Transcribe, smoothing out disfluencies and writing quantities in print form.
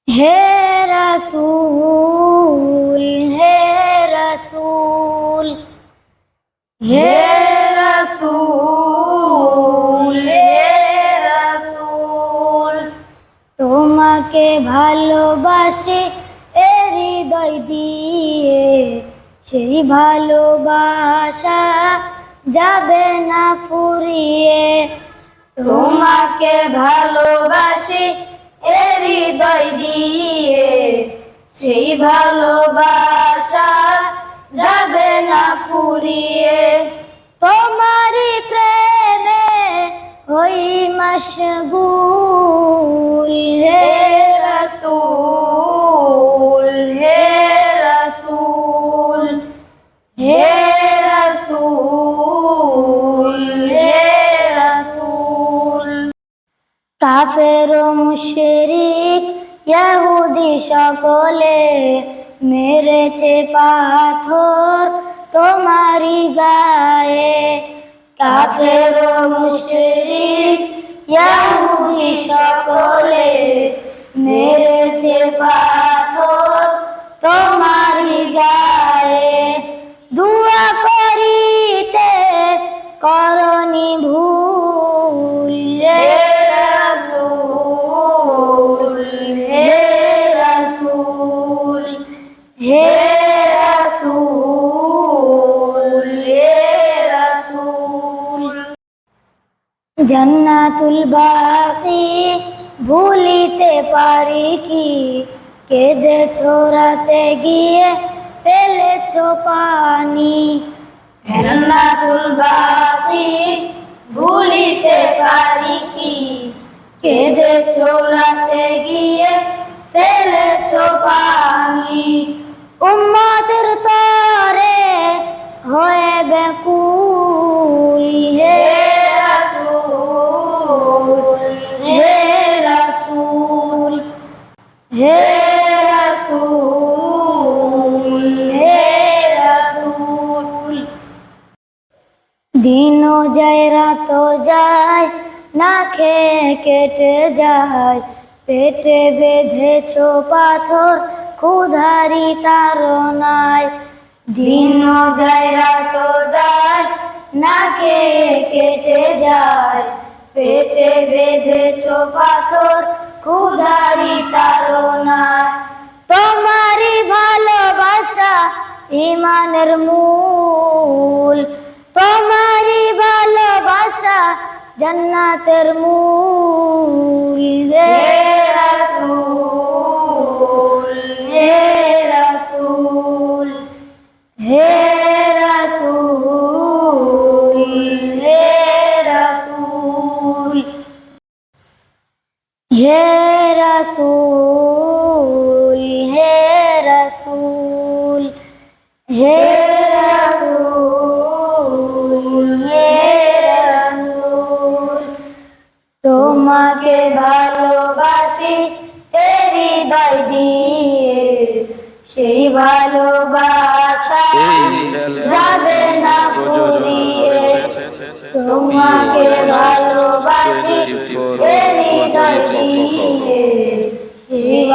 হে রাসূল হে রাসূল হে রাসূল হে রাসূল তোমাকে ভালোবাসি এ হৃদয় দিয়ে, সেই ভালোবাসা যাবে না ফুরিয়ে। তোমাকে ভালোবাসি এ হৃদয় দিয়ে, সেই ভালোবাসা যাবে না ফুরিয়ে। তোমারই প্রেমে হই মশগুল হে রাসূল হে রাসূল হে রাসূল হে রাসূল। কাফের ও মুশরিক ইহুদি সকলে মেরেছে পাথর তোমারি গায়ে। কাফের ও মুশরিক ইহুদি সকলে মেরেছে পাথর তোমারি গায়ে। দুআ করিতে করনি ভুল হে রাসূল হে রাসূল হে রাসূল হে রাসূল। জান্নাতুল বাকি ভুলিতে পারি কি, কেঁদেছো রাতে গিয়ে ফেলেছো পানি। জান্নাতুল বাকি ভুলিতে পারি কি, কেঁদেছো রাতে গিয়ে ফেলেছো পানি। উম্মতের তরে হয়ে ব্যাকুল হে রাসূল হে রাসূল হে রাসূল হে রাসূল। দিনও যায় রাতও যায় না খেয়ে কেটে যায়, পেটে বেঁধেছো পাথর ক্ষুধারি তাড়নায়। দিনও যায় রাতও যায় না খেয়ে কেটে যায়, পেটে বেঁধেছো পাথর ক্ষুধারি তাড়নায়। তোমারই ভালোবাসা ঈমানের মূল, তোমারই ভালোবাসা জান্নাতের মূল হে রাসূল হে রাসূল হে রাসূল হে রাসূল হে রাসূল হে রাসূল হে রাসূল হে রাসূল। তোমাকে ভালোবাসি এ হৃদয় দিয়ে, সেই ভালোবাসা যাবে না ফুরিয়ে। তোমাকে ভালোবাসি এ হৃদয় দিয়ে, সেই